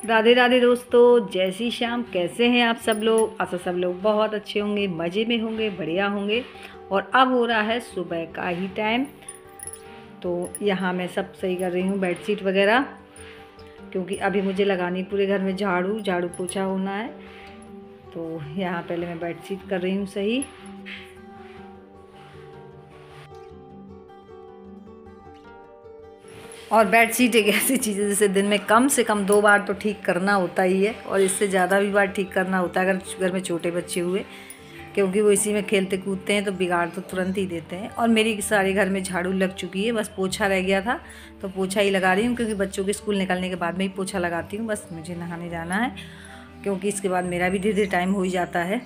राधे राधे दोस्तों, जय श्री श्याम। कैसे हैं आप सब लोग? आशा सब लोग बहुत अच्छे होंगे, मज़े में होंगे, बढ़िया होंगे। और अब हो रहा है सुबह का ही टाइम। तो यहाँ मैं सब सही कर रही हूँ, बेडशीट वगैरह, क्योंकि अभी मुझे लगानी पूरे घर में झाड़ू पोछा होना है। तो यहाँ पहले मैं बेडशीट कर रही हूँ सही। और बेडशीट एक ऐसी चीज़ है जिसे दिन में कम से कम 2 बार तो ठीक करना होता ही है, और इससे ज़्यादा भी बार ठीक करना होता है अगर घर में छोटे बच्चे हुए, क्योंकि वो इसी में खेलते कूदते हैं तो बिगाड़ तो तुरंत ही देते हैं। और मेरी सारे घर में झाड़ू लग चुकी है, बस पोछा रह गया था तो पोछा ही लगा रही हूँ, क्योंकि बच्चों के स्कूल निकलने के बाद में ही पोछा लगाती हूँ। बस मुझे नहाने जाना है, क्योंकि इसके बाद मेरा भी धीरे धीरे टाइम हो ही जाता है।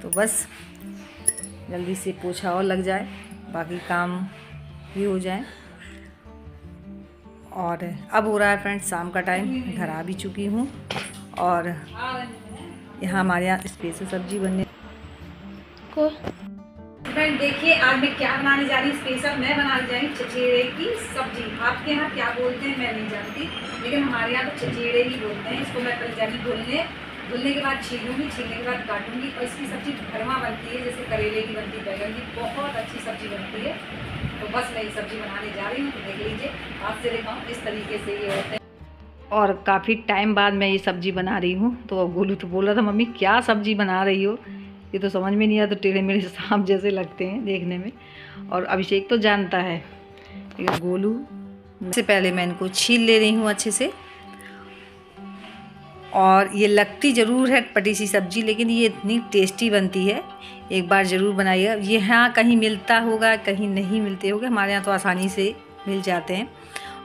तो बस जल्दी से पोछा और लग जाए, बाकी काम भी हो जाए। और अब हो रहा है फ्रेंड्स शाम का टाइम, घर आ भी चुकी हूँ। और यहाँ हमारे यहाँ स्पेशल सब्जी बनने को फ्रेंड देखिए, आज मैं क्या बनाने जा रही हूँ। स्पेशल मैं बनाने जा रही हूँ चचेरे की सब्जी। आपके यहाँ क्या बोलते हैं मैं नहीं जानती, लेकिन हमारे यहाँ तो चचेरे ही बोलते हैं इसको। मैं कल जाऊँगी धुलने के बाद छीलूँगी, छीलने के बाद काटूँगी। और इसकी सब्जी भरमा बनती है, जैसे करेले की बनती, बैगन की, बहुत अच्छी सब्जी बनती है। तो बस मैं ये सब्जी बनाने जा रही हूँ, तो देख लीजिए हाथ से दिखाऊँ इस तरीके से ये होते हैं। और काफ़ी टाइम बाद मैं ये सब्जी बना रही हूँ। तो गोलू तो बोल रहा था मम्मी क्या सब्जी बना रही हो, ये तो समझ में नहीं आता, तो टेढ़े मेढ़े सांप जैसे लगते हैं देखने में। और अभिषेक तो जानता है, लेकिन गोलू से पहले मैं इनको छील ले रही हूँ अच्छे से। और ये लगती ज़रूर है अटपटी सी सब्जी, लेकिन ये इतनी टेस्टी बनती है, एक बार ज़रूर बनाइएगा। ये हाँ कहीं मिलता होगा, कहीं नहीं मिलते होंगे, हमारे यहाँ तो आसानी से मिल जाते हैं।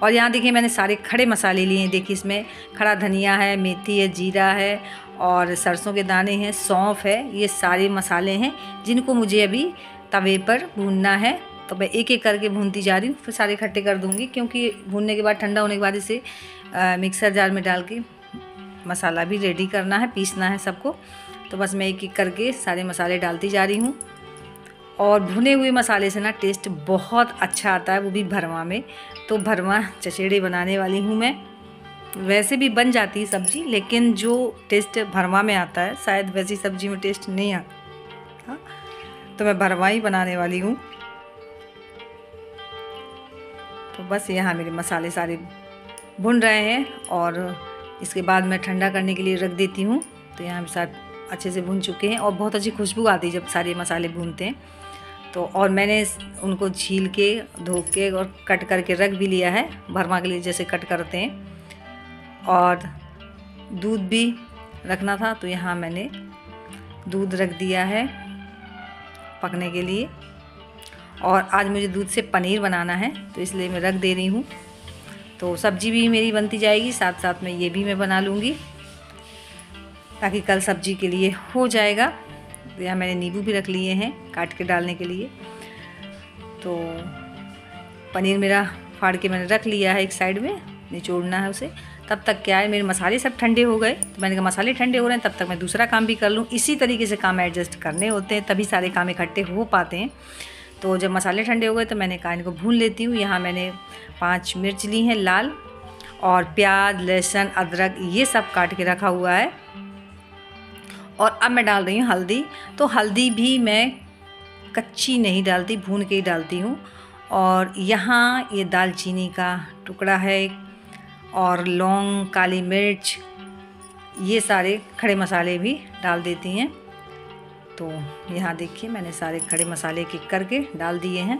और यहाँ देखिए मैंने सारे खड़े मसाले लिए हैं। देखिए इसमें खड़ा धनिया है, मेथी है, जीरा है, और सरसों के दाने हैं, सौंफ है। ये सारे मसाले हैं जिनको मुझे अभी तवे पर भूनना है। तो मैं एक एक करके भूनती जा रही हूँ, फिर सारे इकट्ठे कर दूँगी, क्योंकि भूनने के बाद ठंडा होने के बाद इसे मिक्सर जार में डाल के मसाला भी रेडी करना है, पीसना है सबको। तो बस मैं एक एक करके सारे मसाले डालती जा रही हूँ। और भुने हुए मसाले से ना टेस्ट बहुत अच्छा आता है, वो भी भरमा में। तो भरमा चचेड़े बनाने वाली हूँ मैं। वैसे भी बन जाती है सब्जी, लेकिन जो टेस्ट भरमा में आता है शायद वैसी सब्जी में टेस्ट नहीं आता। तो मैं भरमा ही बनाने वाली हूँ। तो बस यहाँ मेरे मसाले सारे भुन रहे हैं, और इसके बाद मैं ठंडा करने के लिए रख देती हूँ। तो यहाँ साथ अच्छे से भुन चुके हैं, और बहुत अच्छी खुशबू आती है जब सारे मसाले भूनते हैं। तो और मैंने उनको छील के, धो के और कट करके रख भी लिया है, भरमा के लिए जैसे कट करते हैं। और दूध भी रखना था, तो यहाँ मैंने दूध रख दिया है पकने के लिए। और आज मुझे दूध से पनीर बनाना है, तो इसलिए मैं रख दे रही हूँ। तो सब्जी भी मेरी बनती जाएगी, साथ साथ में ये भी मैं बना लूँगी, ताकि कल सब्जी के लिए हो जाएगा। तो यहाँ मैंने नींबू भी रख लिए हैं काट के डालने के लिए। तो पनीर मेरा फाड़ के मैंने रख लिया है एक साइड में, निचोड़ना है उसे। तब तक क्या है, मेरे मसाले सब ठंडे हो गए। तो मैंने कहा मसाले ठंडे हो रहे हैं, तब तक मैं दूसरा काम भी कर लूँ। इसी तरीके से काम एडजस्ट करने होते हैं, तभी सारे काम इकट्ठे हो पाते हैं। तो जब मसाले ठंडे हो गए तो मैंने कहा इनको भून लेती हूँ। यहाँ मैंने 5 मिर्च ली हैं लाल, और प्याज, लहसुन, अदरक ये सब काट के रखा हुआ है। और अब मैं डाल रही हूँ हल्दी। तो हल्दी भी मैं कच्ची नहीं डालती, भून के ही डालती हूँ। और यहाँ ये दालचीनी का टुकड़ा है, और लौंग, काली मिर्च, ये सारे खड़े मसाले भी डाल देती हैं। तो यहाँ देखिए मैंने सारे खड़े मसाले एक करके डाल दिए हैं।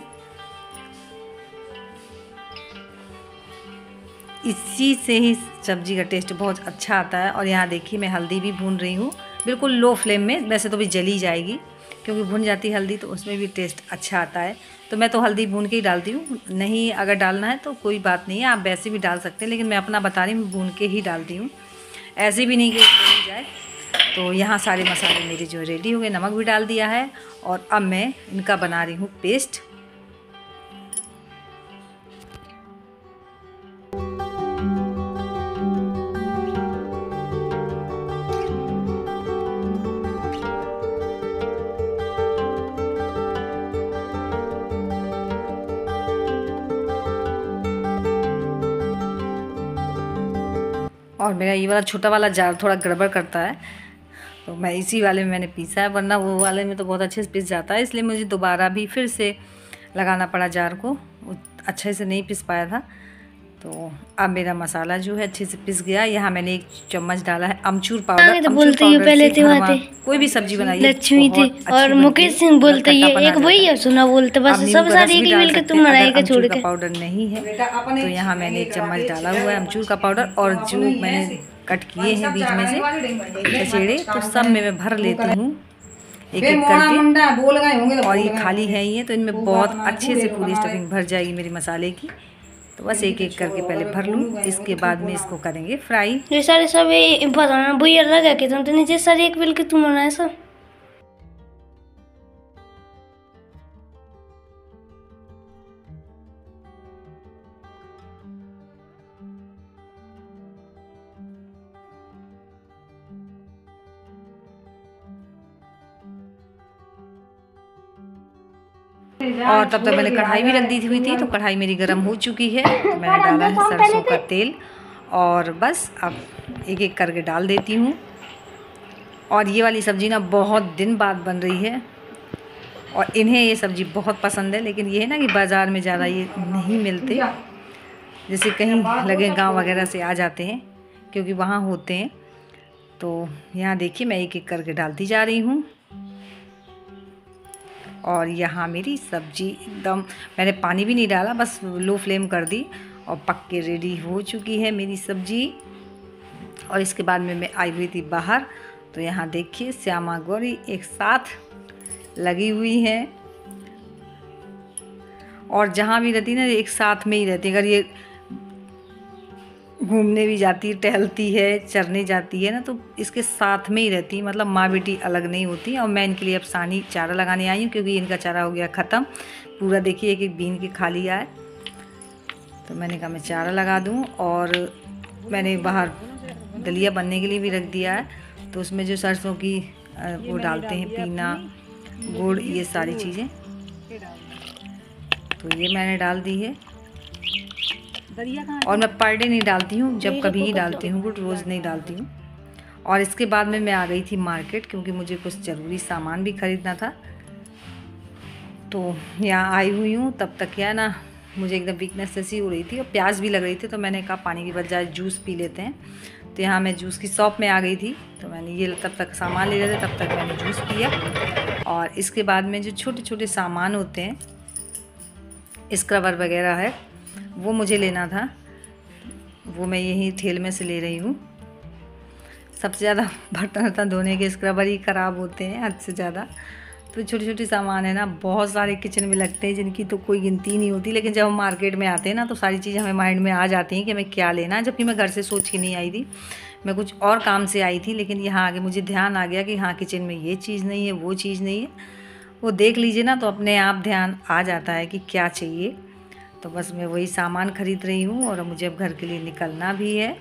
इसी से ही सब्जी का टेस्ट बहुत अच्छा आता है। और यहाँ देखिए मैं हल्दी भी भून रही हूँ, बिल्कुल लो फ्लेम में। वैसे तो भी जली जाएगी, क्योंकि भुन जाती है हल्दी, तो उसमें भी टेस्ट अच्छा आता है। तो मैं तो हल्दी भून के ही डालती हूँ। नहीं अगर डालना है तो कोई बात नहीं है, आप वैसे भी डाल सकते हैं, लेकिन मैं अपना बता रही हूँ, भून के ही डालती हूँ, ऐसे भी नहीं कि जल जाए। तो यहाँ सारे मसाले मेरे जो रेडी हो गए, नमक भी डाल दिया है। और अब मैं इनका बना रही हूँ पेस्ट। और मेरा ये वाला छोटा वाला जार थोड़ा गड़बड़ करता है, तो मैं इसी वाले में मैंने पीसा है, वरना वो वाले में तो बहुत अच्छे से पिस जाता है। इसलिए मुझे दोबारा भी फिर से लगाना पड़ा जार को, अच्छे से नहीं पिस पाया था। तो अब मेरा मसाला जो है अच्छे से पिस गया। यहाँ मैंने 1 चम्मच डाला है अमचूर पाउडर। तो बोलते ये पहले थे बातें, कोई भी सब्जी बनाइए लक्ष्मी थी और मुकेश सिंह बोलते ये एक वही है, सुना बोलते बस सब सारे एक ही मिलकर तुम बनाई का छोड़ के। पाउडर नहीं है तो यहाँ मैंने 1 चम्मच डाला हुआ है अमचूर का पाउडर। और जो मैंने कट किए हैं बीच में से कचेड़े, तो सब में मैं भर लेती हूँ एक एक करके। और ये खाली है ये, तो इनमें बहुत अच्छे से पूरी स्टफिंग भर जाएगी मेरी मसाले की। तो बस एक एक करके पहले भर लूँ, इसके बाद में इसको करेंगे फ्राई। ये सारे सब बताना भैया लगा के तुम तो नीचे सारे एक मिल के तुम बनाए सब। और तब तक मैंने कढ़ाई भी रख दी हुई थी, तो कढ़ाई मेरी गर्म हो चुकी है। तो मैंने डाला है सरसों का तेल, और बस अब एक एक करके डाल देती हूँ। और ये वाली सब्ज़ी ना बहुत दिन बाद बन रही है, और इन्हें ये सब्ज़ी बहुत पसंद है। लेकिन ये है ना कि बाज़ार में ज़्यादा ये नहीं मिलते, जैसे कहीं लगे गांव वगैरह से आ जाते हैं, क्योंकि वहाँ होते हैं। तो यहाँ देखिए मैं एक एक करके डालती जा रही हूँ। और यहाँ मेरी सब्ज़ी एकदम, मैंने पानी भी नहीं डाला, बस लो फ्लेम कर दी और पक के रेडी हो चुकी है मेरी सब्ज़ी। और इसके बाद में मैं आई हुई थी बाहर, तो यहाँ देखिए श्यामा गौरी एक साथ लगी हुई हैं, और जहाँ भी रहती ना एक साथ में ही रहती। अगर ये घूमने भी जाती है, टहलती है, चरने जाती है ना, तो इसके साथ में ही रहती है, मतलब माँ बेटी अलग नहीं होती। और मैं इनके लिए अब सानी चारा लगाने आई हूँ, क्योंकि इनका चारा हो गया ख़त्म पूरा। देखिए एक एक बीन के खा लिया है, तो मैंने कहा मैं चारा लगा दूँ। और मैंने बाहर दलिया बनने के लिए भी रख दिया है, तो उसमें जो सरसों की वो डालते हैं, पीना, गुड़, ये सारी चीज़ें, तो ये मैंने डाल दी है। और मैं पर डे नहीं डालती हूँ, जब कभी ही डालती हूँ, गुड़ रोज़ नहीं डालती हूँ। और इसके बाद में मैं आ गई थी मार्केट, क्योंकि मुझे कुछ ज़रूरी सामान भी ख़रीदना था। तो यहाँ आई हुई हूँ, तब तक क्या ना मुझे एकदम वीकनेस जैसी हो रही थी और प्यास भी लग रही थी, तो मैंने कहा पानी की बजाय जूस पी लेते हैं। तो यहाँ मैं जूस की शॉप में आ गई थी, तो मैंने ये तब तक सामान ले रहे थे, तब तक मैंने जूस पिया। और इसके बाद में जो छोटे छोटे सामान होते हैं, स्क्रबर वगैरह है, वो मुझे लेना था, वो मैं यही ठेल में से ले रही हूँ। सबसे ज़्यादा बर्तन धोने के स्क्रबर ही ख़राब होते हैं हद से ज़्यादा। तो छोटे छोटे सामान है ना, बहुत सारे किचन में लगते हैं, जिनकी तो कोई गिनती नहीं होती। लेकिन जब हम मार्केट में आते हैं ना, तो सारी चीज़ें हमें माइंड में आ जाती हैं कि हमें क्या लेना है। जबकि मैं घर से सोच के नहीं आई थी, मैं कुछ और काम से आई थी, लेकिन यहाँ आगे मुझे ध्यान आ गया कि हाँ किचन में ये चीज़ नहीं है, वो चीज़ नहीं है। वो देख लीजिए ना, तो अपने आप ध्यान आ जाता है कि क्या चाहिए। तो बस मैं वही सामान ख़रीद रही हूँ, और मुझे अब घर के लिए निकलना भी है।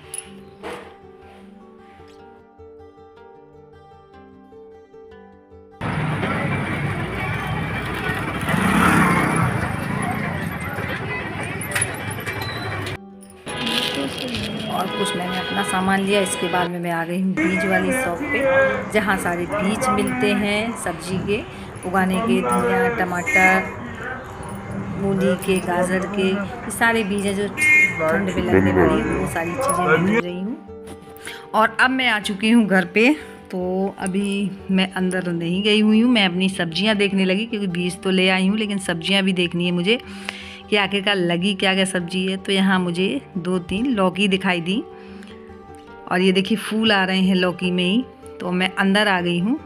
और कुछ मैंने अपना सामान लिया। इसके बाद में मैं आ गई हूँ बीज वाली शॉप पे, जहाँ सारे बीज मिलते हैं सब्जी के उगाने के, धनिया, टमाटर, मूली के, गाजर के, ये सारे बीज हैं जो ठंड में लगने वाली, वो सारी चीज़ें मैं ले रही हूँ। और अब मैं आ चुकी हूँ घर पे, तो अभी मैं अंदर नहीं गई हुई हूँ, मैं अपनी सब्जियाँ देखने लगी, क्योंकि बीज तो ले आई हूँ, लेकिन सब्जियाँ भी देखनी है मुझे कि आखिरकार लगी क्या क्या सब्जी है। तो यहाँ मुझे 2-3 लौकी दिखाई दी, और ये देखिए फूल आ रहे हैं लौकी में ही। तो मैं अंदर आ गई हूँ,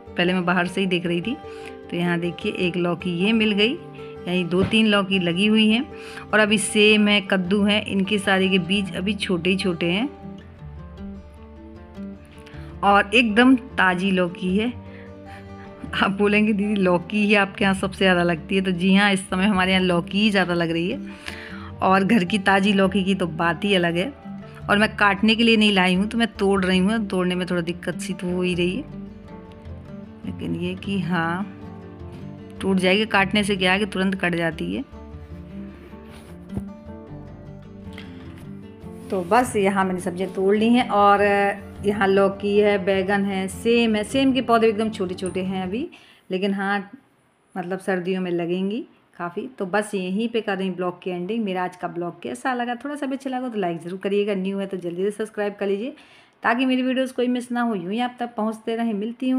पहले मैं बाहर से ही देख रही थी। तो यहाँ देखिए एक लौकी ये मिल गई, यहीं 2-3 लौकी लगी हुई हैं। और अभी सेम है, कद्दू है, इनके सारे के बीज अभी छोटे ही छोटे हैं, और एकदम ताज़ी लौकी है। आप बोलेंगे दीदी लौकी ही आपके यहाँ सबसे ज़्यादा लगती है, तो जी हाँ, इस समय हमारे यहाँ लौकी ही ज़्यादा लग रही है। और घर की ताज़ी लौकी की तो बात ही अलग है। और मैं काटने के लिए नहीं लाई हूँ, तो मैं तोड़ रही हूँ, तोड़ने में थोड़ा दिक्कत सी तो हो ही रही है, लेकिन ये कि हाँ टूट जाएगी। काटने से क्या है कि तुरंत कट जाती है। तो बस यहाँ मैंने सब्जियाँ तोड़ ली हैं और यहाँ लौकी है, बैगन है, सेम है। सेम के पौधे एकदम छोटे छोटे हैं अभी, लेकिन हाँ मतलब सर्दियों में लगेंगी काफ़ी। तो बस यहीं पे कर रही ब्लॉग की एंडिंग। मेरा आज का ब्लॉग कैसा लगा, थोड़ा सा भी अच्छा लगा तो लाइक ज़रूर करिएगा, न्यू है तो जल्दी से सब्सक्राइब कर लीजिए ताकि मेरी वीडियोस कोई मिस ना हो, यूँ ही आप तक पहुँचते रहें। मिलती हूँ।